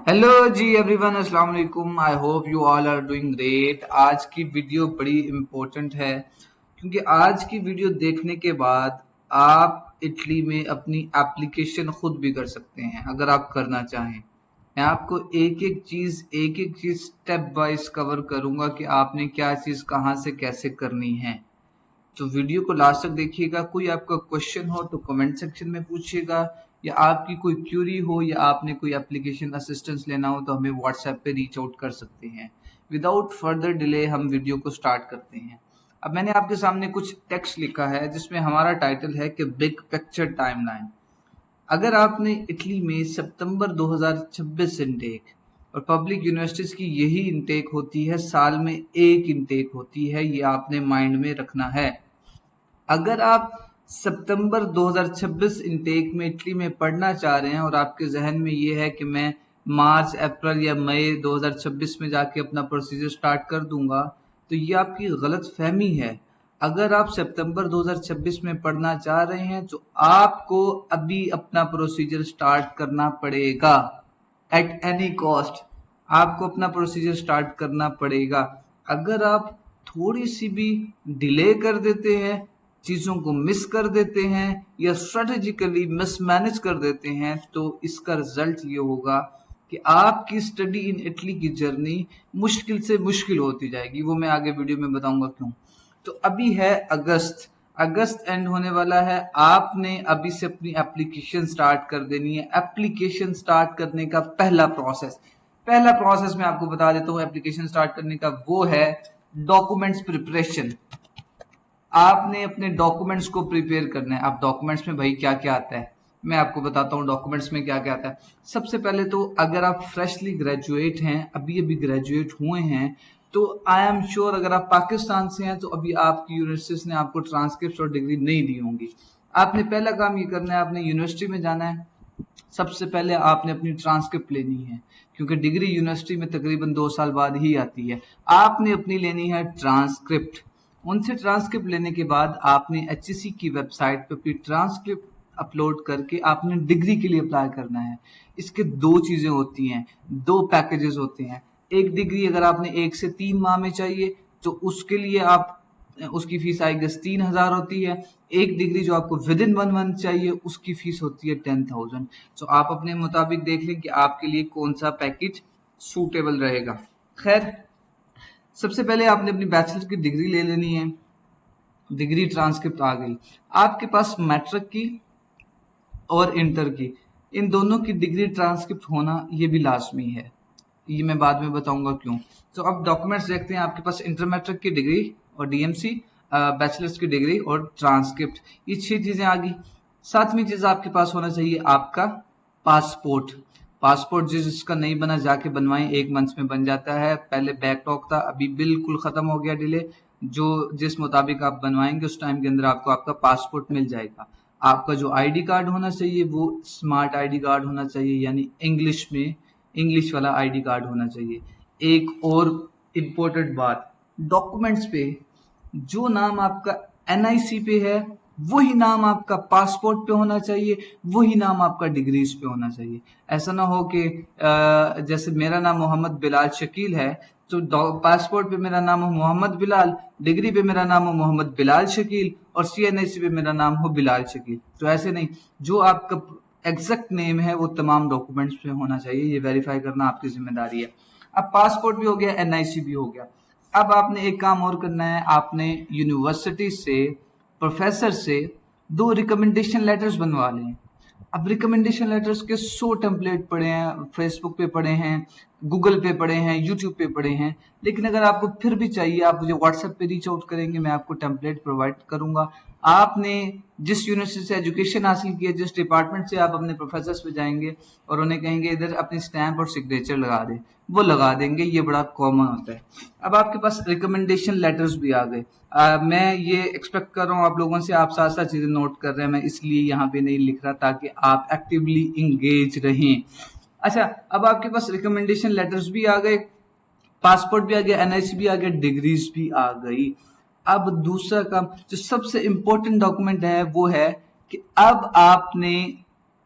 Hello जी everyone, अस्सलाम वालेकुम। I hope you all are doing great. आज की वीडियो बड़ी इम्पोर्टेंट है क्योंकि आज की वीडियो देखने के बाद आप इटली में अपनी एप्लीकेशन खुद भी कर सकते हैं अगर आप करना चाहें। मैं आपको एक एक चीज स्टेप वाइज कवर करूंगा कि आपने क्या चीज कहाँ से कैसे करनी है। तो वीडियो को लास्ट तक देखिएगा। कोई आपका क्वेश्चन हो तो कमेंट सेक्शन में पूछिएगा, या आपकी कोई क्यूरी हो या आपने कोई एप्लीकेशन असिस्टेंस लेना हो तो हमें व्हाट्सएप पे रीच आउट कर सकते हैं। विदाउट फर्दर डिले हम वीडियो को स्टार्ट करते हैं। अब मैंने आपके सामने कुछ टेक्स्ट लिखा है जिसमें हमारा टाइटल है कि बिग पिक्चर टाइमलाइन। अगर आपने इटली में सितंबर 2026 इनटेक, और पब्लिक यूनिवर्सिटीज की यही इनटेक होती है, साल में एक इनटेक होती है, ये आपने माइंड में रखना है। अगर आप सितंबर 2026 इनटेक में इटली में पढ़ना चाह रहे हैं और आपके जहन में ये है कि मैं मार्च अप्रैल या मई 2026 में जाके अपना प्रोसीजर स्टार्ट कर दूंगा, तो ये आपकी गलत फहमी है। अगर आप सितंबर 2026 में पढ़ना चाह रहे हैं तो आपको अभी अपना प्रोसीजर स्टार्ट करना पड़ेगा। एट एनी कॉस्ट आपको अपना प्रोसीजर स्टार्ट करना पड़ेगा। अगर आप थोड़ी सी भी डिले कर देते हैं, चीजों को मिस कर देते हैं या स्ट्रेटेजिकली मिसमैनेज कर देते हैं, तो इसका रिजल्ट ये होगा कि आपकी स्टडी इन इटली की जर्नी मुश्किल से मुश्किल होती जाएगी। वो मैं आगे वीडियो में बताऊंगा क्यों। तो अभी है अगस्त एंड होने वाला है। आपने अभी से अपनी एप्लीकेशन स्टार्ट कर देनी है। एप्लीकेशन स्टार्ट करने का पहला प्रोसेस मैं आपको बता देता हूँ एप्लीकेशन स्टार्ट करने का, वो है डॉक्यूमेंट्स प्रिपरेशन। आपने अपने डॉक्यूमेंट्स को प्रिपेयर करना है। अब डॉक्यूमेंट्स में भाई क्या क्या आता है मैं आपको बताता हूँ। डॉक्यूमेंट्स में क्या क्या आता है, सबसे पहले तो अगर आप फ्रेशली ग्रेजुएट हैं, अभी अभी ग्रेजुएट हुए हैं, तो आई एम श्योर अगर आप पाकिस्तान से हैं तो अभी आपकी यूनिवर्सिटीज ने आपको ट्रांसक्रिप्ट और डिग्री नहीं दी होंगी। आपने पहला काम ये करना है, आपने यूनिवर्सिटी में जाना है। सबसे पहले आपने अपनी ट्रांसक्रिप्ट लेनी है क्योंकि डिग्री यूनिवर्सिटी में तकरीबन 2 साल बाद ही आती है। आपने अपनी लेनी है ट्रांसक्रिप्ट। उनसे ट्रांसक्रिप्ट लेने के बाद आपने एचईसी की वेबसाइट पर अपनी ट्रांसक्रिप्ट अपलोड करके आपने डिग्री के लिए अप्लाई करना है। इसके दो चीजें होती हैं, दो पैकेजेस होते हैं। एक डिग्री अगर आपने 1 से 3 माह में चाहिए तो उसके लिए आप उसकी फीस आई गेस 3,000 होती है। एक डिग्री जो आपको विद इन 1 मंथ चाहिए उसकी फीस होती है 10,000। तो आप अपने मुताबिक देख लें कि आपके लिए कौन सा पैकेज सूटेबल रहेगा। खैर, सबसे पहले आपने अपनी बैचलर की डिग्री ले लेनी है। डिग्री ट्रांसक्रिप्ट आ गई आपके पास, मैट्रिक की और इंटर की, इन दोनों की डिग्री ट्रांसक्रिप्ट होना ये भी लाजमी है। ये मैं बाद में बताऊंगा क्यों। तो अब डॉक्यूमेंट्स देखते हैं। आपके पास इंटर मैट्रिक की डिग्री और डीएमसी, बैचलर्स की डिग्री और ट्रांसक्रिप्ट, ये 6 चीजें आ गई। सातवीं चीज आपके पास होना चाहिए आपका पासपोर्ट। पासपोर्ट जिसका नहीं बना जाके बनवाएं, 1 मंथ में बन जाता है। पहले बैकलॉग था, अभी बिल्कुल खत्म हो गया डिले। जो जिस मुताबिक आप बनवाएंगे उस टाइम के अंदर आपको आपका पासपोर्ट मिल जाएगा। आपका जो आईडी कार्ड होना चाहिए वो स्मार्ट आईडी कार्ड होना चाहिए, यानी इंग्लिश वाला आईडी कार्ड होना चाहिए। एक और इम्पोर्टेंट बात, डॉक्यूमेंट्स पे जो नाम आपका एनआईसी पे है वही नाम आपका पासपोर्ट पे होना चाहिए, वही नाम आपका डिग्रीज पे होना चाहिए। ऐसा ना हो कि जैसे मेरा नाम मोहम्मद बिलाल शकील है तो पासपोर्ट पे मेरा नाम हो मोहम्मद बिलाल, डिग्री पे मेरा नाम हो मोहम्मद बिलाल शकील और सीएनआईसी पे मेरा नाम हो बिलाल शकील। तो ऐसे नहीं, जो आपका एग्जैक्ट नेम है वो तमाम डॉक्यूमेंट्स पे होना चाहिए। ये वेरीफाई करना आपकी जिम्मेदारी है। अब पासपोर्ट भी हो गया, एनआईसी भी हो गया। अब आपने एक काम और करना है, आपने यूनिवर्सिटी से, प्रोफेसर से 2 रिकमेंडेशन लेटर्स बनवा लें। अब रिकमेंडेशन लेटर्स के 100 टेम्पलेट पड़े हैं, फेसबुक पे पड़े हैं, गूगल पे पड़े हैं, यूट्यूब पे पड़े हैं। लेकिन अगर आपको फिर भी चाहिए, आप मुझे व्हाट्सएप पे रीच आउट करेंगे, मैं आपको टेम्पलेट प्रोवाइड करूंगा। आपने जिस यूनिवर्सिटी से एजुकेशन हासिल की है, जिस डिपार्टमेंट से, आप अपने प्रोफेसर पे जाएंगे और उन्हें कहेंगे इधर अपनी स्टैंप और सिग्नेचर लगा दे, वो लगा देंगे। ये बड़ा कॉमन होता है। अब आपके पास रिकमेंडेशन लेटर्स भी आ गए। मैं ये एक्सपेक्ट कर रहा हूँ आप लोगों से, आप साथ साथ चीजें नोट कर रहे हैं, मैं इसलिए यहाँ पे नहीं लिख रहा ताकि आप एक्टिवली इंगेज रहें। अच्छा, अब आपके पास रिकमेंडेशन लेटर्स भी आ गए, पासपोर्ट भी आ गया, एनआईसी भी आ गया, डिग्रीज भी आ गई। अब दूसरा काम जो सबसे इंपॉर्टेंट डॉक्यूमेंट है वो है कि अब आपने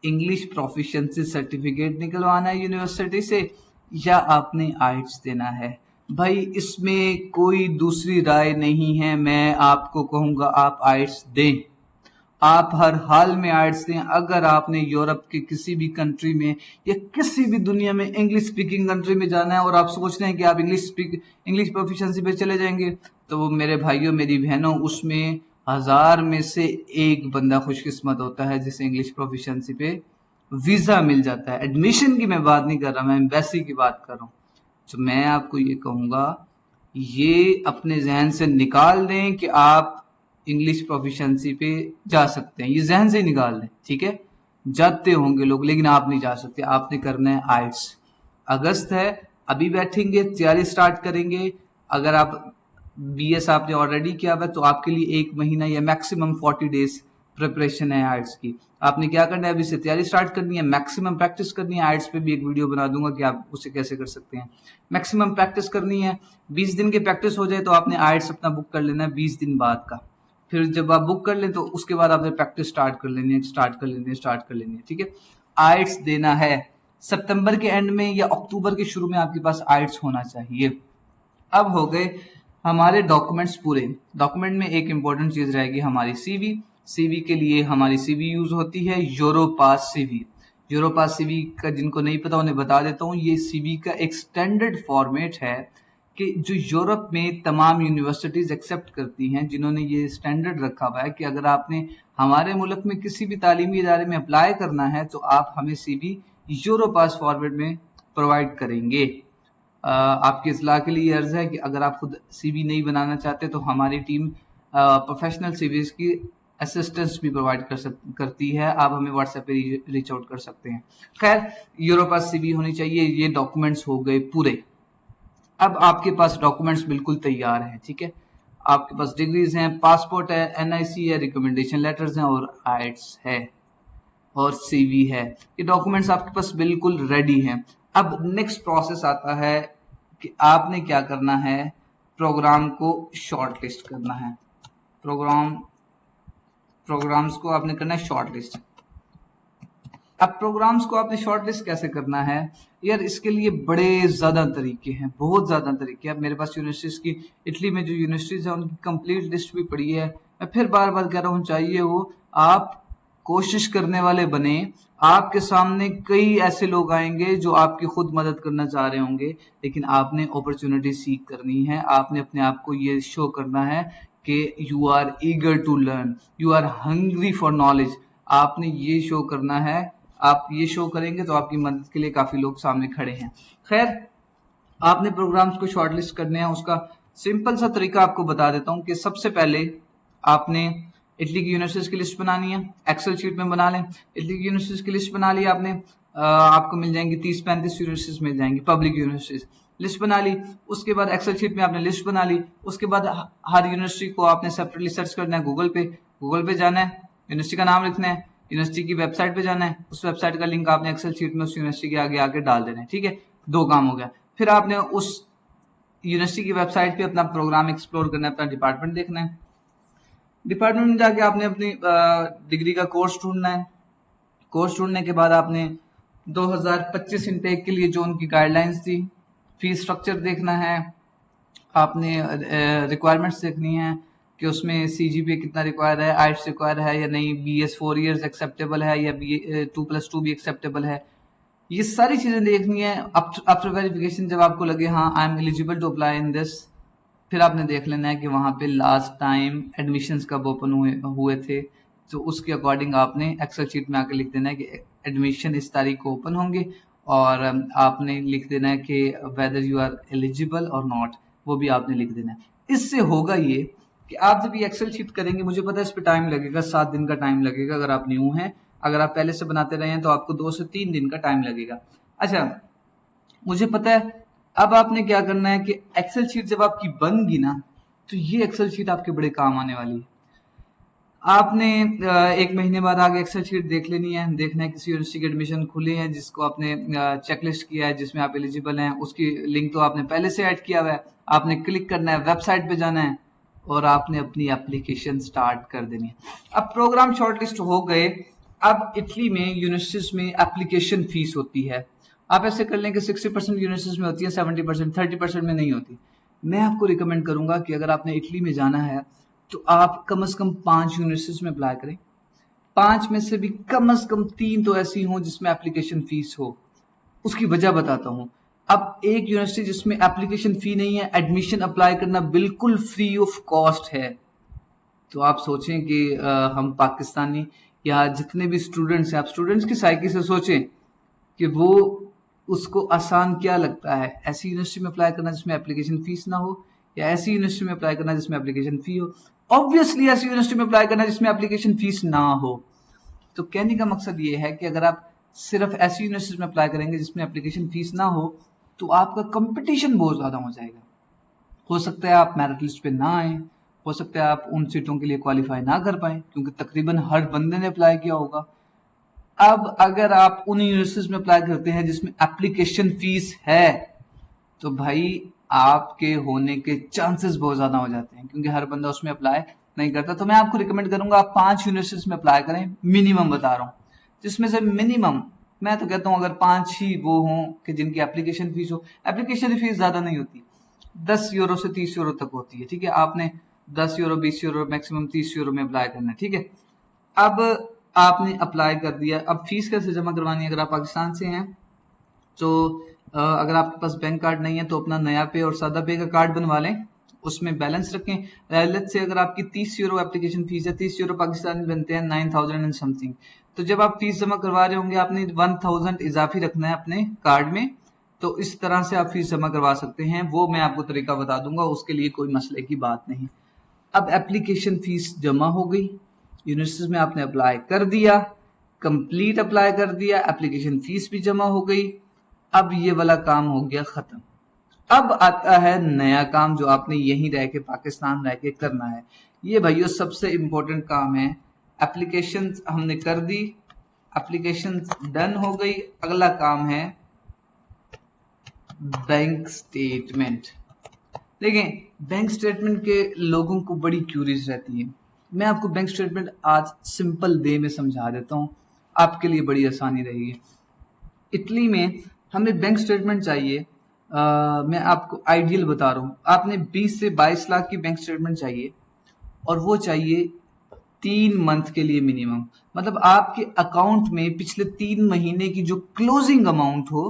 इंग्लिश प्रोफिशिएंसी सर्टिफिकेट निकलवाना है यूनिवर्सिटी से या आपने आइट्स देना है। भाई इसमें कोई दूसरी राय नहीं है, मैं आपको कहूंगा आप आइट्स दें। आप हर हाल में आइट्स दें। अगर आपने यूरोप के किसी भी कंट्री में या किसी भी दुनिया में इंग्लिश स्पीकिंग कंट्री में जाना है और आप सोच रहे हैं कि आप इंग्लिश प्रोफिशिएंसी पे चले जाएंगे, तो मेरे भाइयों मेरी बहनों, उसमें 1000 में से एक बंदा खुशकिस्मत होता है जिसे इंग्लिश प्रोफिशिएंसी पे वीजा मिल जाता है। एडमिशन की मैं बात नहीं कर रहा, मैं एम्बेसी की बात कर रहा हूँ। तो मैं आपको ये कहूंगा, ये अपने जहन से निकाल दें कि आप इंग्लिश प्रोफिशिएंसी पे जा सकते हैं। ये जहन से ही निकाल दें, ठीक है। जाते होंगे लोग, लेकिन आप नहीं जा सकते। आपने करना है आइट्स। अगस्त है, अभी बैठेंगे, तैयारी स्टार्ट करेंगे। अगर आप बीएस आपने ऑलरेडी किया हुआ है तो आपके लिए 1 महीना या मैक्सिमम 40 डेज प्रिपरेशन है आइट्स की। आपने क्या करना है, अभी से तैयारी स्टार्ट करनी है, मैक्सिमम प्रैक्टिस करनी है। आइट्स पे भी एक वीडियो बना दूंगा कि आप उसे कैसे कर सकते हैं। मैक्सिमम प्रैक्टिस करनी है। 20 दिन की प्रैक्टिस हो जाए तो आपने आइट्स अपना बुक कर लेना है 20 दिन बाद का। फिर जब आप बुक कर लें तो उसके बाद आपने प्रैक्टिस स्टार्ट कर लेनी है, ठीक है। आइट्स देना है सितंबर के एंड में या अक्टूबर के शुरू में आपके पास आइट्स होना चाहिए। अब हो गए हमारे डॉक्यूमेंट्स पूरे। डॉक्यूमेंट में एक इंपॉर्टेंट चीज रहेगी हमारी सीवी। सीवी के लिए हमारी सीवी यूज होती है यूरोपास सीवी। यूरोपास सीवी का जिनको नहीं पता उन्हें बता देता हूँ, ये सीवी का एक स्टैंडर्ड फॉर्मेट है कि जो यूरोप में तमाम यूनिवर्सिटीज एक्सेप्ट करती हैं, जिन्होंने ये स्टैंडर्ड रखा हुआ है कि अगर आपने हमारे मुल्क में किसी भी तालीमी इदारे में अप्लाई करना है तो आप हमें सीवी यूरोपास फॉर्मेट में प्रोवाइड करेंगे। आपकी इस्लाह के लिए अर्ज है कि अगर आप खुद सीवी नहीं बनाना चाहते तो हमारी टीम प्रोफेशनल सीवीज की असिस्टेंस भी प्रोवाइड करती है। आप हमें व्हाट्सएप पे रीच आउट कर सकते हैं। खैर, यूरोपास सीवी होनी चाहिए। ये डॉक्यूमेंट्स हो गए पूरे। अब आपके पास डॉक्यूमेंट्स बिल्कुल तैयार हैं, ठीक है। आपके पास डिग्रीज हैं, पासपोर्ट है, एनआईसी है, रिकमेंडेशन लेटर्स हैं और आइट्स है और सीवी है। ये डॉक्यूमेंट्स आपके पास बिल्कुल रेडी हैं। अब नेक्स्ट प्रोसेस आता है कि आपने क्या करना है, प्रोग्राम को शॉर्ट लिस्ट करना है। प्रोग्राम्स को आपने करना है शॉर्ट लिस्ट। अब प्रोग्राम्स को आपने शॉर्ट लिस्ट कैसे करना है यार, इसके लिए बड़े ज्यादा तरीके हैं, बहुत ज्यादा तरीके। अब मेरे पास यूनिवर्सिटीज की, इटली में जो यूनिवर्सिटीज है उनकी कंप्लीट लिस्ट भी पड़ी है। मैं फिर बार बार कह रहा हूँ, चाहिए वो आप कोशिश करने वाले बने। आपके सामने कई ऐसे लोग आएंगे जो आपकी खुद मदद करना चाह रहे होंगे, लेकिन आपने अपॉर्चुनिटी सीख करनी है। आपने अपने आप को ये शो करना है कि you are eager to learn, you are hungry for knowledge. आपने ये शो करना है। आप ये शो करेंगे तो आपकी मदद के लिए काफी लोग सामने खड़े हैं। खैर, आपने प्रोग्राम्स को शॉर्टलिस्ट करने हैं, उसका सिंपल सा तरीका आपको बता देता हूं कि सबसे पहले आपने इटली की यूनिवर्सिटीज की लिस्ट बनानी है। एक्सेल शीट में बना लें। इटली की यूनिवर्सिटीज की लिस्ट बना ली आपने, आपको मिल जाएंगी 30-35 यूनिवर्सिटीज मिल जाएंगी, पब्लिक यूनिवर्सिटीज। लिस्ट बना ली, उसके बाद एक्सेल शीट में आपने लिस्ट बना ली। उसके बाद हर यूनिवर्सिटी को आपने सेपरेटली सर्च करना है। गूगल पे जाना है, यूनिवर्सिटी का नाम लिखना है, यूनिवर्सिटी की वेबसाइट पे जाना है, उस वेबसाइट का लिंक आपने एक्सेल शीट में उस यूनिवर्सिटी के आगे आके डाल देना है, ठीक है। 2 काम हो गया। फिर आपने उस यूनिवर्सिटी की वेबसाइट पे अपना प्रोग्राम एक्सप्लोर करना है, अपना डिपार्टमेंट देखना है। डिपार्टमेंट में जाके आपने अपनी डिग्री का कोर्स ढूंढना है। कोर्स ढूंढने के बाद आपने 2025 इनटेक के लिए जो उनकी गाइडलाइंस थी, फीस स्ट्रक्चर देखना है। आपने रिक्वायरमेंट्स देखनी है कि उसमें सीजीपीए कितना रिक्वायर है, आइट्स रिक्वायर है या नहीं, बीएस 4 इयर्स एक्सेप्टेबल है या बी 2+2 भी एक्सेप्टेबल है। ये सारी चीजें देखनी है। आफ्टर वेरिफिकेशन जब आपको लगे हाँ I am eligible to apply in this, फिर आपने देख लेना है कि वहां पे लास्ट टाइम एडमिशंस कब ओपन हुए थे, तो उसके अकॉर्डिंग आपने एक्सेल शीट में आके लिख देना है कि एडमिशन इस तारीख को ओपन होंगे, और आपने लिख देना है कि वेदर यू आर एलिजिबल और नॉट, वो भी आपने लिख देना है। इससे होगा ये कि आप जब ये एक्सेल शीट करेंगे, मुझे पता है इस पे टाइम लगेगा, 7 दिन का टाइम लगेगा अगर आप न्यू हैं। अगर आप पहले से बनाते रहे हैं तो आपको 2 से 3 दिन का टाइम लगेगा। अच्छा, मुझे पता है। अब आपने क्या करना है कि एक्सेल शीट जब आपकी बन गई ना, तो ये एक्सेल शीट आपके बड़े काम आने वाली है। आपने 1 महीने बाद आगे एक्सेल शीट देख लेनी है। देखना है किसी यूनिवर्सिटी के एडमिशन खुले हैं जिसको आपने चेकलिस्ट किया है, जिसमें आप एलिजिबल हैं, उसकी लिंक तो आपने पहले से ऐड किया हुआ है। आपने क्लिक करना है, वेबसाइट पे जाना है और आपने अपनी एप्लीकेशन स्टार्ट कर देनी है। अब प्रोग्राम शॉर्टलिस्ट हो गए। अब इटली में यूनिवर्सिटीज में एप्लीकेशन फीस होती है। आप ऐसे कर लें कि 60% यूनिवर्सिटीज में होती है, 70%, 30% में नहीं होती। मैं आपको रिकमेंड करूंगा कि अगर आपने इटली में जाना है तो आप कम से कम 5 यूनिवर्सिटीज में अप्लाई करें। 5 में से भी कम से कम 3 तो ऐसी हों जिसमें एप्लीकेशन फीस हो। उसकी वजह बताता हूँ। अब एक यूनिवर्सिटी जिसमें एप्लीकेशन फी नहीं है, एडमिशन अप्लाई करना बिल्कुल फ्री ऑफ कॉस्ट है। तो आप सोचें कि हम पाकिस्तानी या जितने भी स्टूडेंट्स हैं, आप स्टूडेंट्स की साइकी से सोचें कि वो उसको आसान क्या लगता है, ऐसी यूनिवर्सिटी में अप्लाई करना जिसमें एप्लीकेशन फीस ना हो, या ऐसी यूनिवर्सिटी में अप्लाई करना जिसमें एप्लीकेशन फी हो। ऑब्वियसली ऐसी यूनिवर्सिटी में अप्लाई करना जिसमें एप्लीकेशन फीस ना हो। तो कहने का मकसद ये है कि अगर आप सिर्फ ऐसी यूनिवर्सिटी में अप्लाई करेंगे जिसमें एप्लीकेशन फीस ना हो तो आपका कंपटीशन बहुत ज़्यादा हो जाएगा। हो सकता है आप मेरिट लिस्ट पे ना आए, हो सकता है आप उन सीटों के लिए क्वालिफाई ना कर पाए क्योंकि तकरीबन हर बंदे ने अप्लाई किया होगा। अब अगर आप उन यूनिवर्सिटीज में अप्लाई करते हैं जिसमें एप्लीकेशन फीस है तो भाई आपके होने के चांसेस बहुत ज्यादा हो जाते हैं क्योंकि हर बंदा उसमें अप्लाई नहीं करता। तो मैं आपको रिकमेंड करूंगा आप 5 यूनिवर्सिटीज में अप्लाई करें, मिनिमम बता रहा हूँ, जिसमें से मिनिमम मैं तो कहता हूँ अगर 5 ही वो हों कि जिनकी एप्लीकेशन फीस हो। एप्लीकेशन फीस ज्यादा नहीं होती, 10 यूरो से 30 यूरो तक होती है। ठीक है, आपने 10 यूरो, 20 यूरो, मैक्सिमम 30 यूरो में अप्लाई करना है। ठीक है, अब आपने अप्लाई कर दिया। अब फीस कैसे जमा करवानी है? अगर आप पाकिस्तान से हैं तो अगर आपके पास बैंक कार्ड नहीं है तो अपना नया पे और सादा पे का कार्ड बनवा लें, उसमें बैलेंस रखें। लेट्स से अगर आपकी 30 यूरो एप्लीकेशन फीस है, 30 यूरो पाकिस्तानी बनते हैं 9000 एंड समथिंग। तो जब आप फीस जमा करवा रहे होंगे आपने 1000 इजाफी रखना है अपने कार्ड में। तो इस तरह से आप फीस जमा करवा सकते हैं, वो मैं आपको तरीका बता दूंगा, उसके लिए कोई मसले की बात नहीं। अब एप्लीकेशन फीस जमा हो गई, यूनिवर्सिटीज में आपने अप्लाई कर दिया, कंप्लीट अप्लाई कर दिया, एप्लीकेशन फीस भी जमा हो गई। अब ये वाला काम हो गया खत्म। अब आता है नया काम जो आपने यहीं रह के पाकिस्तान रह के करना है। ये भाइयों सबसे इंपॉर्टेंट काम है। एप्लीकेशन हमने कर दी, एप्लीकेशन डन हो गई, अगला काम है बैंक स्टेटमेंट। देखें, बैंक स्टेटमेंट के लोगों को बड़ी क्यूरीज रहती है। मैं आपको बैंक स्टेटमेंट आज सिंपल वे में समझा देता हूँ, आपके लिए बड़ी आसानी रहेगी। इटली में हमें बैंक स्टेटमेंट चाहिए। मैं आपको आइडियल बता रहा हूँ, आपने 20 से 22 लाख की बैंक स्टेटमेंट चाहिए और वो चाहिए 3 मंथ के लिए मिनिमम। मतलब आपके अकाउंट में पिछले 3 महीने की जो क्लोजिंग अमाउंट हो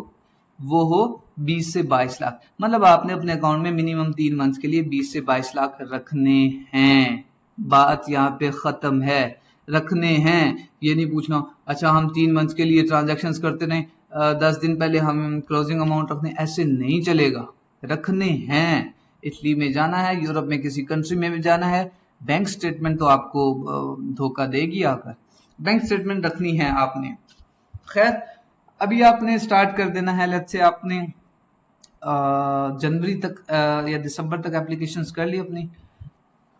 वो हो 20 से 22 लाख। मतलब आपने अपने अकाउंट में मिनिमम 3 मंथ के लिए 20 से 22 लाख रखने हैं। बात यहाँ पे खत्म है, रखने हैं। ये नहीं पूछना अच्छा हम 3 मंथ के लिए ट्रांजैक्शंस करते रहे, 10 दिन पहले हम क्लोजिंग अमाउंट रखने, ऐसे नहीं चलेगा, रखने हैं। इटली में जाना है, यूरोप में किसी कंट्री में भी जाना है, बैंक स्टेटमेंट तो आपको धोखा देगी आकर। बैंक स्टेटमेंट रखनी है आपने। खैर अभी आपने स्टार्ट कर देना है। लेट्स से आपने जनवरी तक या दिसंबर तक एप्लीकेशंस कर ली अपनी।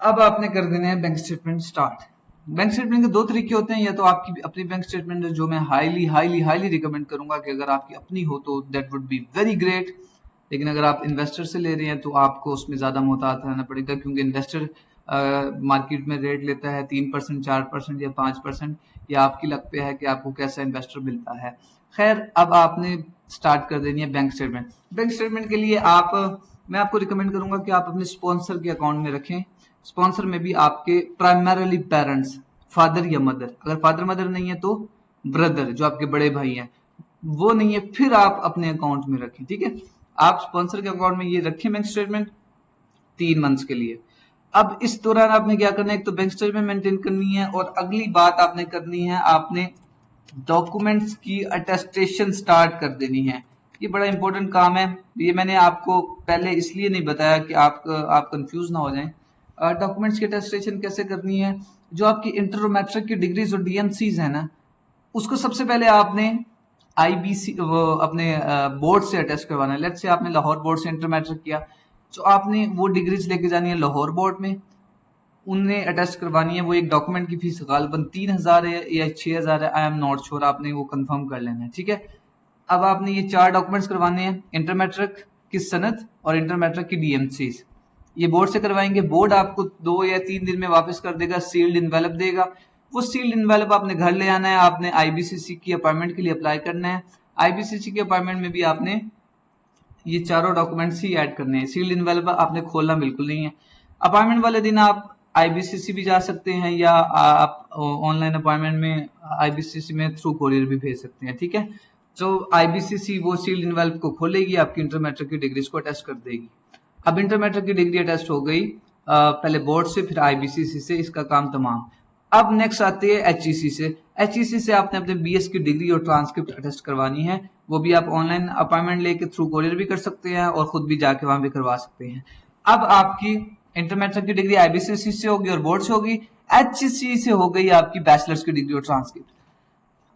अब आपने कर देना है bank statement start. Bank statement के 2 तरीके होते हैं, या तो आपकी अपनी बैंक स्टेटमेंट जो मैं हाईली हाईली हाईली रिकमेंड करूंगा कि अगर आपकी अपनी हो तो that would be very great. लेकिन अगर आप इन्वेस्टर से ले रहे हैं तो आपको उसमें ज्यादा मुहतात रहना पड़ेगा क्योंकि इन्वेस्टर मार्केट में रेट लेता है 3%, 4% या 5%, या आपकी लक पे है कि आपको कैसा इन्वेस्टर मिलता है। खैर अब आपने स्टार्ट कर देनी है बैंक स्टेटमेंट। बैंक स्टेटमेंट के लिए मैं आपको रिकमेंड करूंगा कि आप अपने स्पॉन्सर के अकाउंट में रखें। स्पॉन्सर में भी आपके प्राइमरीली पेरेंट्स, फादर या मदर, अगर फादर मदर नहीं है तो ब्रदर जो आपके बड़े भाई हैं, वो नहीं है फिर आप अपने अकाउंट में रखें। ठीक है, आप स्पॉन्सर के अकाउंट में ये रखें बैंक स्टेटमेंट 3 मंथ्स के लिए। अब इस दौरान आपने क्या करना है, एक तो बैंक स्टेटमेंट मेंटेन करनी है और अगली बात आपने करनी है, आपने डॉक्यूमेंट्स की अटेस्टेशन स्टार्ट कर देनी है। ये बड़ा इंपॉर्टेंट काम है। ये मैंने आपको पहले इसलिए नहीं बताया कि आप कंफ्यूज ना हो जाएं। डॉक्यूमेंट्स की अटेस्टेशन कैसे करनी है? जो आपकी इंटर और मैट्रिक की डिग्रीज और डीएमसीज है ना, उसको सबसे पहले आपने आईबीसी अपने बोर्ड से अटेस्ट करवाना है। लेट्स से आपने लाहौर बोर्ड से इंटर मैट्रिक किया तो आपने वो डिग्रीज लेके जानी है लाहौर बोर्ड में, उन्हें अटेस्ट करवानी है। वो एक डॉक्यूमेंट की फीस गालिबन 3000 है या 6000 है, आई एम नॉट श्योर, आपने वो कंफर्म कर लेना है। ठीक है, अब आपने ये 4 डॉक्यूमेंट्स करवाने हैं, इंटर मैट्रिक की सनद और इंटर मैट्रिक की डीएमसीज। ये बोर्ड से करवाएंगे, बोर्ड आपको 2 या 3 दिन में वापस कर देगा, सील्ड इनवेलप देगा। वो सील्ड इन्वेलप आपने घर ले आना है। आपने आईबीसीसी की अपॉइंटमेंट के लिए अप्लाई करना है। आईबीसीसी की अपॉइंटमेंट में भी आपने ये चारों डॉक्यूमेंट्स ही ऐड करने हैं। सील्ड इन्वेलप आपने खोलना बिल्कुल नहीं है। अपॉइंटमेंट वाले दिन आप आईबीसीसी भी जा सकते हैं या आप ऑनलाइन अपॉइंटमेंट में आईबीसीसी में थ्रू कोरियर भी भेज सकते हैं, ठीक है। तो आईबीसीसी वो सील्ड इन्वेलप को खोलेगी, आपकी इंटर मैट्रिक की डिग्रीज को अटेस्ट कर देगी। अब इंटर मैट्रिक की डिग्री अटेस्ट हो गई, पहले बोर्ड से फिर आईबीसीसी से, इसका काम तमाम। अब नेक्स्ट आती है एचईसी से। एचईसी से आपने अपने बीएस की डिग्री और ट्रांसक्रिप्ट अटेस्ट करवानी है। वो भी आप ऑनलाइन अपॉइंटमेंट लेके थ्रू कोरियर भी कर सकते हैं और खुद भी जाके वहां भी करवा सकते हैं। अब आपकी इंटर मैट्रिक की डिग्री आईबीसीसी से होगी और बोर्ड से होगी। एचईसी से हो गई आपकी बैचलर्स की डिग्री और ट्रांसक्रिप्ट।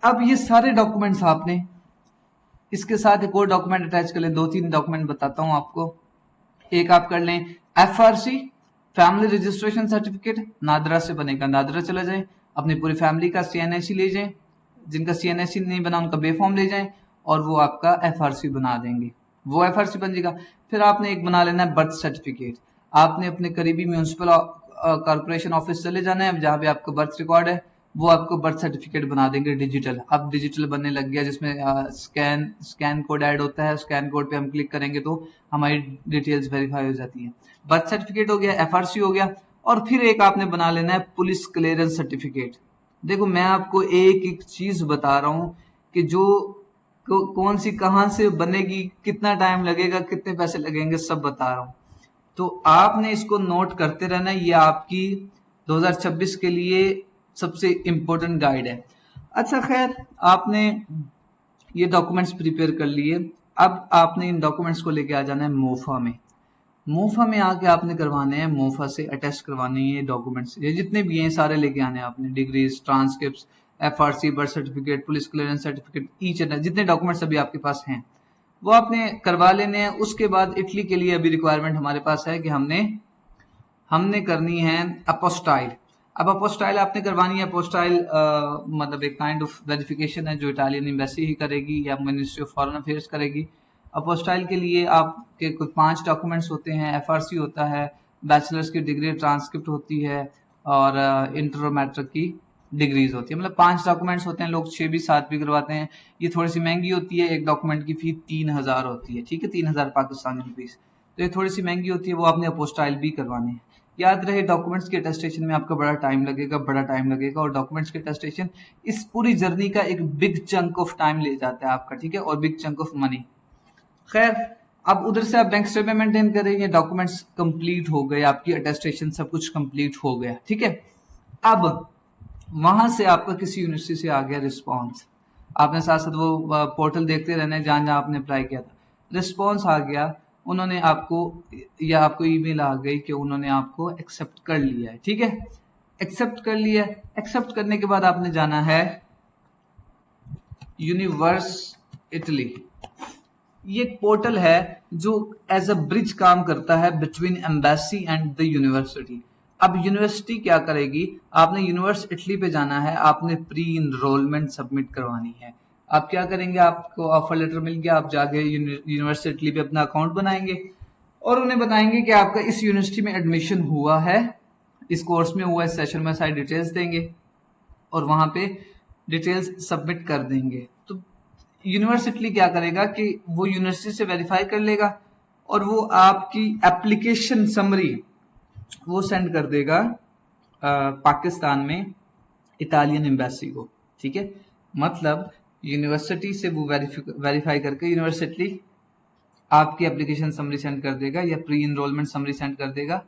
अब ये सारे डॉक्यूमेंट्स आपने इसके साथ एक और डॉक्यूमेंट अटैच कर लें। 2-3 डॉक्यूमेंट बताता हूं आपको। एक आप कर लें FRC, family registration certificate, NADRA से बनेगा, नादरा चले जाएं, अपनी पूरी फैमिली का सीएनएसी ले जाएं, जिनका सीएनएसी नहीं बना उनका बेफॉर्म ले जाएं और वो आपका एफआरसी बना देंगे, वो एफआरसी बन जाएगा। फिर आपने एक बना लेना है बर्थ सर्टिफिकेट। आपने अपने करीबी म्यूनिसिपल कॉर्पोरेशन ऑफिस चले जाना है, जहां पे आपका बर्थ रिकॉर्ड है, वो आपको बर्थ सर्टिफिकेट बना देंगे डिजिटल। अब डिजिटल बनने लग गया, जिसमें स्कैन कोड ऐड होता है। स्कैन कोड पे हम क्लिक करेंगे तो हमारी डिटेल्स वेरीफाई हो जाती है। बर्थ सर्टिफिकेट हो गया, एफआरसी हो गया, और फिर एक आपने बना लेना है पुलिस क्लियरेंस सर्टिफिकेट। देखो मैं आपको एक एक चीज बता रहा हूं कि जो कौन सी कहां से बनेगी, कितना टाइम लगेगा, कितने पैसे लगेंगे, सब बता रहा हूं। तो आपने इसको नोट करते रहना, ये आपकी 2026 के लिए सबसे इंपॉर्टेंट गाइड है। अच्छा खैर, आपने ये डॉक्यूमेंट्स प्रिपेयर कर लिए। अब आपने इन डॉक्यूमेंट्स को लेके आ जाना है मोफा में। मोफा में आके आपने करवाने हैं, मोफा से अटेस्ट करवाने हैं ये डॉक्यूमेंट्स, ये जितने भी हैं सारे लेके आने हैं आपने। Degrees, transcript, FRC, birth certificate, police clearance certificate, each and जितने डॉक्यूमेंट्स अभी आपके पास हैं वो आपने करवा लेने हैं। उसके बाद इटली के लिए अभी रिक्वायरमेंट हमारे पास है कि हमने करनी है अपोस्टाइल। अब अपोस्टाइल आपने करवानी है। अपोस्टाइल मतलब एक काइंड ऑफ वेरिफिकेशन है जो इटालियन एम्बेसी ही करेगी या मिनिस्ट्री ऑफ फॉरेन अफेयर्स करेगी। अपोस्टाइल के लिए आपके कुछ 5 डॉक्यूमेंट्स होते हैं। एफआरसी होता है, बैचलर्स की डिग्री ट्रांसक्रिप्ट होती है और इंटर मैट्रिक की डिग्रीज होती है। मतलब 5 डॉक्यूमेंट्स होते हैं। लोग 6 भी 7 भी करवाते हैं। ये थोड़ी सी महंगी होती है। एक डॉक्यूमेंट की फीस 3000 होती है, ठीक है, 3000 पाकिस्तानी रुपीज। तो ये थोड़ी सी महंगी होती है, वो आपने अपोस्टाइल भी करवाने हैं। याद रहे डॉक्यूमेंट्स के अटेस्टेशन में आपका बड़ा टाइम लगेगा और डॉक्यूमेंट्स के अटेस्टेशन इस पूरी जर्नी का एक बिग चंक ऑफ टाइम ले जाता है आपका, ठीक है, और बिग चंक ऑफ मनी। खैर, अब उधर से आप बैंक स्टेटमेंट मेंटेन करेंगे, डॉक्यूमेंट्स कंप्लीट हो गए, आपकी अटेस्टेशन सब कुछ कंप्लीट हो गया, ठीक है। अब वहां से आपका किसी यूनिवर्सिटी से आ गया रिस्पॉन्स। आपने साथ साथ वो पोर्टल देखते रहना है जहां जहां आपने अप्लाई किया था। रिस्पॉन्स आ गया, उन्होंने आपको या आपको ईमेल आ गई कि उन्होंने आपको एक्सेप्ट कर लिया है, ठीक है। एक्सेप्ट कर लिया। एक्सेप्ट करने के बाद आपने जाना है यूनिवर्स इटली। ये एक पोर्टल है जो एज अ ब्रिज काम करता है between embassy and the university. अब यूनिवर्सिटी क्या करेगी, आपने यूनिवर्स इटली पे जाना है, आपने प्री इनरोलमेंट सबमिट करवानी है। आप क्या करेंगे, आपको ऑफर लेटर मिल गया, आप जाके यूनिवर्सिटी इटली पे अपना अकाउंट बनाएंगे और उन्हें बताएंगे कि आपका इस यूनिवर्सिटी में एडमिशन हुआ है, इस कोर्स में हुआ है, सेशन में सारी डिटेल्स देंगे और वहां पे डिटेल्स सबमिट कर देंगे। तो यूनिवर्सिटी क्या करेगा कि वो यूनिवर्सिटी से वेरीफाई कर लेगा और वो आपकी एप्लीकेशन समरी वो सेंड कर देगा पाकिस्तान में इटालियन एम्बेसी को, ठीक है। मतलब यूनिवर्सिटी से वो वेरीफाई करके यूनिवर्सिटी आपकी एप्लीकेशन समरी सेंड कर देगा या प्री इनरोलमेंट समरी सेंड कर देगा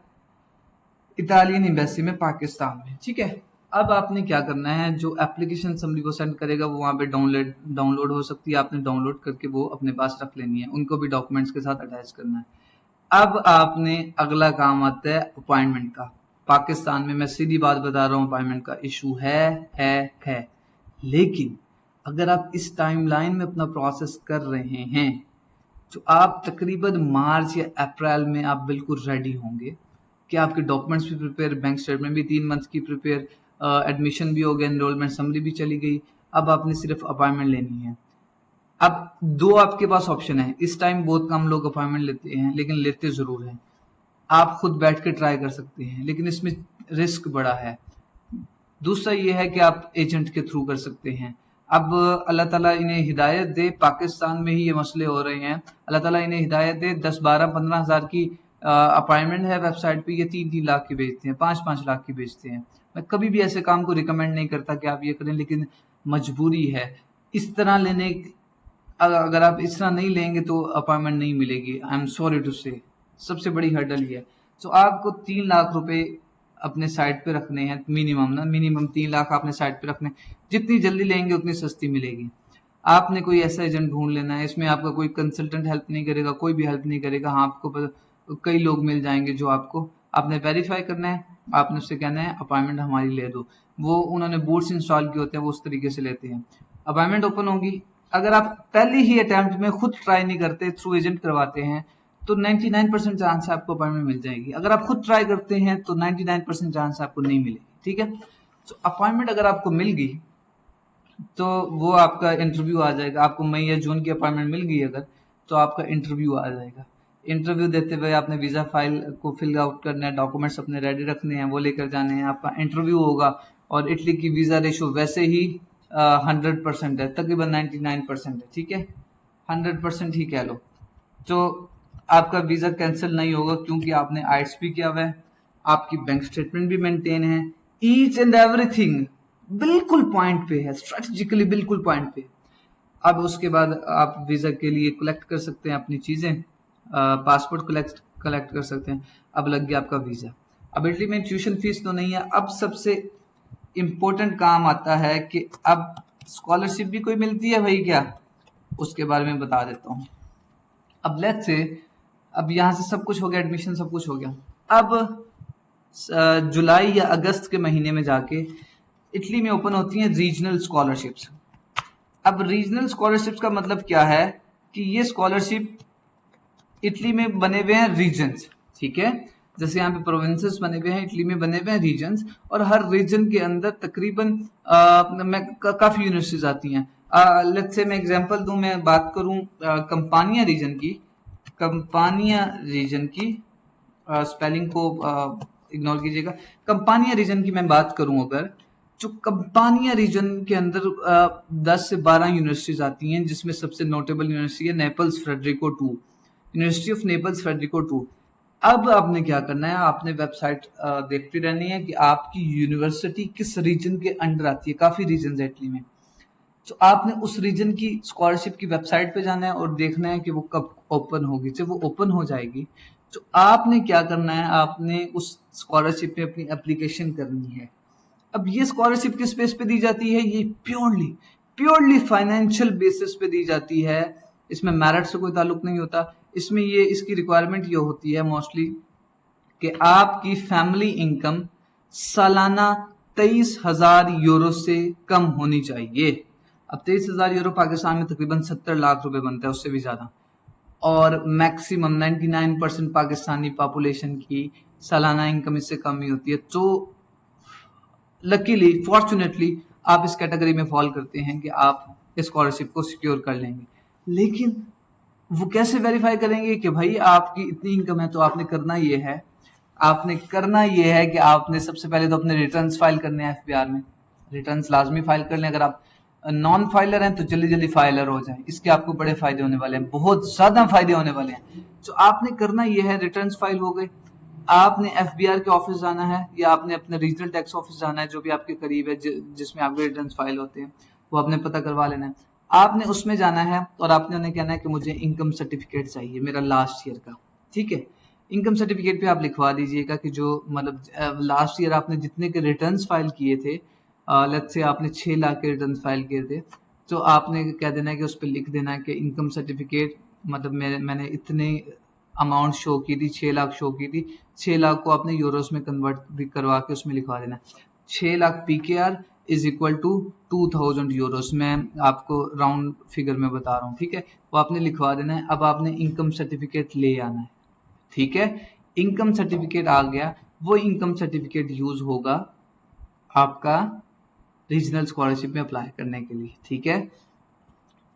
इटालियन एम्बेसी में पाकिस्तान में, ठीक है। अब आपने क्या करना है, जो एप्लीकेशन समरी को सेंड करेगा वो वहां पे डाउनलोड हो सकती है, आपने डाउनलोड करके वो अपने पास रख लेनी है, उनको भी डॉक्यूमेंट्स के साथ अटैच करना है। अब आपने अगला काम आता है अपॉइंटमेंट का। पाकिस्तान में मैं सीधी बात बता रहा हूँ, अपॉइंटमेंट का इशू है। लेकिन अगर आप इस टाइमलाइन में अपना प्रोसेस कर रहे हैं तो आप तकरीबन मार्च या अप्रैल में आप बिल्कुल रेडी होंगे कि आपके डॉक्यूमेंट्स भी प्रिपेयर, बैंक स्टेटमेंट भी 3 मंथ की प्रिपेयर, एडमिशन भी हो गया, एनरोलमेंट समरी भी चली गई। अब आपने सिर्फ अपॉइंटमेंट लेनी है। अब 2 आपके पास ऑप्शन है। इस टाइम बहुत कम लोग अपॉइंटमेंट लेते हैं, लेकिन लेते जरूर हैं। आप खुद बैठ के ट्राई कर सकते हैं, लेकिन इसमें रिस्क बड़ा है। दूसरा ये है कि आप एजेंट के थ्रू कर सकते हैं। अब अल्लाह ताला इन्हें हिदायत दे, पाकिस्तान में ही ये मसले हो रहे हैं, अल्लाह ताला इन्हें हिदायत दे। 10-12-15 हज़ार की अपॉइंटमेंट है वेबसाइट पे, ये 3-3 लाख की बेचते हैं, 5-5 लाख की बेचते हैं। मैं कभी भी ऐसे काम को रिकमेंड नहीं करता कि आप ये करें, लेकिन मजबूरी है इस तरह लेने। अगर आप इस तरह नहीं लेंगे तो अपॉइंटमेंट नहीं मिलेगी। आई एम सॉरी टू से, सबसे बड़ी हर्डल ये है। तो आपको 3 लाख रुपए अपने साइट पे रखने हैं मिनिमम, ना मिनिमम 3 लाख आपने साइट पे रखने। जितनी जल्दी लेंगे उतनी सस्ती मिलेगी। आपने कोई ऐसा एजेंट ढूंढ लेना है, इसमें आपका कोई कंसल्टेंट हेल्प नहीं करेगा, कोई भी हेल्प नहीं करेगा। हाँ, आपको कई लोग मिल जाएंगे जो आपने वेरीफाई करना है, आपने उससे कहना है अपॉइंटमेंट हमारी ले दो। वो उन्होंने बूट्स इंस्टॉल किए होते हैं, वो उस तरीके से लेते हैं। अपॉइंटमेंट ओपन होगी। अगर आप पहली ही अटेम्प्ट में खुद ट्राई नहीं करते, थ्रू एजेंट करवाते हैं, तो 99% चांस है आपको अपॉइंटमेंट मिल जाएगी। अगर आप खुद ट्राई करते हैं तो 99% चांस आपको नहीं मिलेगी। ठीक है, तो अपॉइंटमेंट अगर आपको मिल गई तो वो आपका इंटरव्यू आ जाएगा। आपको मई या जून की अपॉइंटमेंट मिल गई अगर, तो आपका इंटरव्यू आ जाएगा। इंटरव्यू देते हुए आपने वीज़ा फाइल को फिल आउट करना है, डॉक्यूमेंट्स अपने रेडी रखने हैं, वो लेकर जाने हैं। आपका इंटरव्यू होगा और इटली की वीज़ा रेशो वैसे ही 100% है, तकरीबन 99% है। ठीक है, 100% ही कह लो। तो आपका वीज़ा कैंसिल नहीं होगा क्योंकि आपने आइट्स भी किया हुआ है, आपकी बैंक स्टेटमेंट भी मेंटेन है, ईच एंड एवरीथिंग बिल्कुल पॉइंट पे है, स्ट्रेटेजिकली बिल्कुल पॉइंट पे। अब उसके बाद आप वीज़ा के लिए कलेक्ट कर सकते हैं अपनी चीज़ें, पासपोर्ट कलेक्ट कर सकते हैं। अब लग गया आपका वीज़ा। अब इटली में ट्यूशन फीस तो नहीं है। अब सबसे इम्पोर्टेंट काम आता है कि अब स्कॉलरशिप भी कोई मिलती है भाई क्या, उसके बारे में बता देता हूँ। अब लेट्स से अब यहाँ से सब कुछ हो गया, एडमिशन सब कुछ हो गया। अब जुलाई या अगस्त के महीने में जाके इटली में ओपन होती हैं रीजनल स्कॉलरशिप्स। अब रीजनल स्कॉलरशिप्स का मतलब क्या है कि ये स्कॉलरशिप इटली में बने हुए हैं रीजन्स। ठीक है, जैसे यहाँ पे प्रोविंसेस बने हुए हैं, इटली में बने हुए हैं रीजन्स, और हर रीजन के अंदर तकरीबन काफी यूनिवर्सिटीज आती हैं। लेट्स से मैं एग्जांपल दूं, मैं बात करूं कंपानिया रीजन की स्पेलिंग को इग्नोर कीजिएगा। कंपानिया रीजन की मैं बात करूं अगर, जो कंपानिया रीजन के अंदर 10 से 12 यूनिवर्सिटीज आती हैं, जिसमें सबसे नोटेबल यूनिवर्सिटी है Naples Federico two, university of Naples Federico two. अब आपने क्या करना है, आपने वेबसाइट देखती रहनी है कि आपकी यूनिवर्सिटी किस रीजन के अंडर आती है। काफी रीजन है इटली में, तो आपने उस रीजन की स्कॉलरशिप की वेबसाइट पे जाना है और देखना है कि वो कब ओपन होगी। जब वो ओपन हो जाएगी तो आपने क्या करना है, आपने उस स्कॉलरशिप पे अपनी एप्लीकेशन करनी है। अब ये स्कॉलरशिप किस बेस पे दी जाती है, ये प्योरली फाइनेंशियल बेसिस पे दी जाती है। इसमें मेरिट से कोई ताल्लुक नहीं होता। इसमें ये इसकी रिक्वायरमेंट ये होती है मोस्टली कि आपकी फैमिली इनकम सालाना 23,000 यूरो से कम होनी चाहिए। अब 23,000 यूरो पाकिस्तान में तकरीबन 70 लाख रुपए बनता है, उससे भी ज्यादा। और मैक्सिमम 99% पाकिस्तानी पॉपुलेशन की सालाना इनकम इससे कम ही होती है। तो लकीली, फॉर्चुनेटली आप इस कैटेगरी में फॉल करते हैं कि आप स्कॉलरशिप को सिक्योर कर लेंगे। लेकिन वो कैसे वेरीफाई करेंगे कि भाई आपकी इतनी इनकम है? तो आपने करना ये है कि आपने सबसे पहले तो अपने रिटर्न्स फाइल करने हैं एफबीआर में। रिटर्न्स लाजमी फाइल कर लें। अगर आप नॉन फाइलर हैं तो जल्दी जल्दी फाइलर हो जाएं। इसके आपको बड़े फायदे होने वाले हैं, बहुत ज्यादा फायदे होने वाले हैं। तो आपने करना ये है, रिटर्न्स फाइल हो गए, आपने एफबीआर के ऑफिस जाना है या आपने अपने रीजनल टैक्स ऑफिस जाना है जो भी आपके करीब है, जिसमें आपके रिटर्न्स फाइल होते हैं, वो आपने पता करवा लेना है। आपने उसमें जाना है और आपने उन्हें कहना है कि मुझे इनकम सर्टिफिकेट चाहिए मेरा लास्ट ईयर का। ठीक है, इनकम सर्टिफिकेट पे आप लिखवा दीजिएगा कि जो मतलब लास्ट ईयर आपने जितने के रिटर्न्स फाइल किए थे, लेट्स से आपने 6 लाख के रिटर्न फाइल किए थे, तो आपने कह देना है कि उस पर लिख देना है कि इनकम सर्टिफिकेट मतलब मैंने इतने अमाउंट शो की थी, 6 लाख शो की थी। 6 लाख को आपने यूरोस में कन्वर्ट भी करवा के उसमें लिखवा देना। 6 lakh PKR is equal to 2000 euros. मैं आपको राउंड फिगर में बता रहा हूँ, ठीक है, वो आपने लिखवा देना है। अब आपने इनकम सर्टिफिकेट ले आना है, ठीक है। इनकम सर्टिफिकेट आ गया, वो इनकम सर्टिफिकेट यूज होगा आपका रीजनल स्कॉलरशिप में अप्लाई करने के लिए, ठीक है।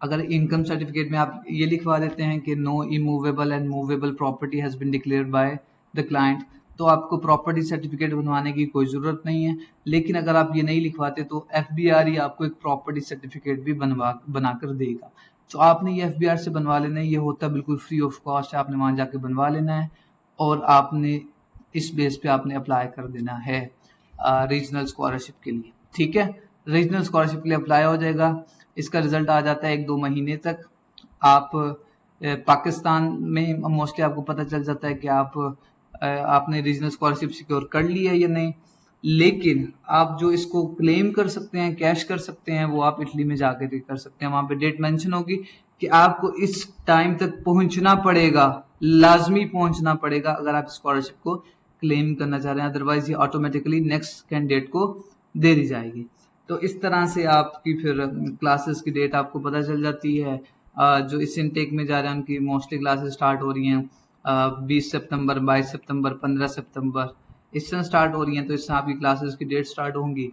अगर इनकम सर्टिफिकेट में आप ये लिखवा देते हैं कि no immovable and movable property has been declared by the client, तो आपको प्रॉपर्टी सर्टिफिकेट बनवाने की कोई ज़रूरत नहीं है। लेकिन अगर आप ये नहीं लिखवाते तो FBR ही आपको एक प्रॉपर्टी सर्टिफिकेट भी बनाकर देगा। तो आपने ये FBR से बनवा लेना है, ये होता है बिल्कुल फ्री ऑफ कॉस्ट है, आपने वहाँ जाके बनवा लेना है और आपने इस बेस पे आपने अप्लाई कर देना है रीजनल स्कॉलरशिप के लिए। ठीक है, रीजनल स्कॉलरशिप के लिए अप्लाई हो जाएगा, इसका रिजल्ट आ जाता है 1-2 महीने तक। आप पाकिस्तान में मोस्टली आपको पता चल जाता है कि आपने रीजनल स्कॉलरशिप सिक्योर कर ली है या नहीं। लेकिन आप जो इसको क्लेम कर सकते हैं, कैश कर सकते हैं, वो आप इटली में जाकर कर सकते हैं। वहां पे डेट मेंशन होगी कि आपको इस टाइम तक पहुंचना पड़ेगा, लाजमी पहुंचना पड़ेगा अगर आप स्कॉलरशिप को क्लेम करना चाह रहे हैं, अदरवाइज ये ऑटोमेटिकली नेक्स्ट कैंडिडेट को दे दी जाएगी। तो इस तरह से आपकी फिर क्लासेस की डेट आपको पता चल जाती है। जो इस इनटेक में जा रहे हैं उनकी मोस्टली क्लासेस स्टार्ट हो रही हैं 20 सितंबर, 22 सितंबर, 15 सितंबर इस तरह स्टार्ट हो रही हैं। तो इससे आपकी क्लासेस की डेट स्टार्ट होंगी,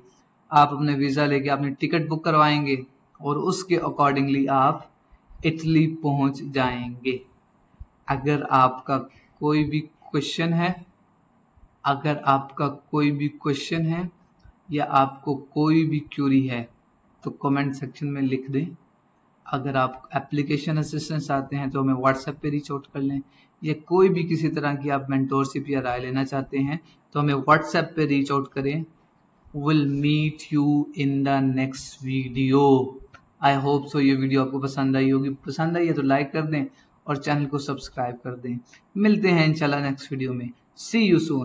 आप अपने वीज़ा लेके अपनी टिकट बुक करवाएंगे और उसके अकॉर्डिंगली आप इटली पहुंच जाएंगे। अगर आपका कोई भी क्वेश्चन है, अगर आपका कोई भी क्वेश्चन है या आपको कोई भी क्यूरी है तो कमेंट सेक्शन में लिख दें। अगर आप एप्लीकेशन असिस्टेंस चाहते हैं तो हमें व्हाट्सएप पे रीच आउट कर लें, या कोई भी किसी तरह की आप मेंटोरशिप या राय लेना चाहते हैं तो हमें व्हाट्सएप पे रीच आउट करें। Will meet you in the next video. I hope so ये वीडियो आपको पसंद आई होगी, पसंद आई है तो लाइक कर दें और चैनल को सब्सक्राइब कर दें। मिलते हैं इंशाल्लाह नेक्स्ट वीडियो में। सी यू सून।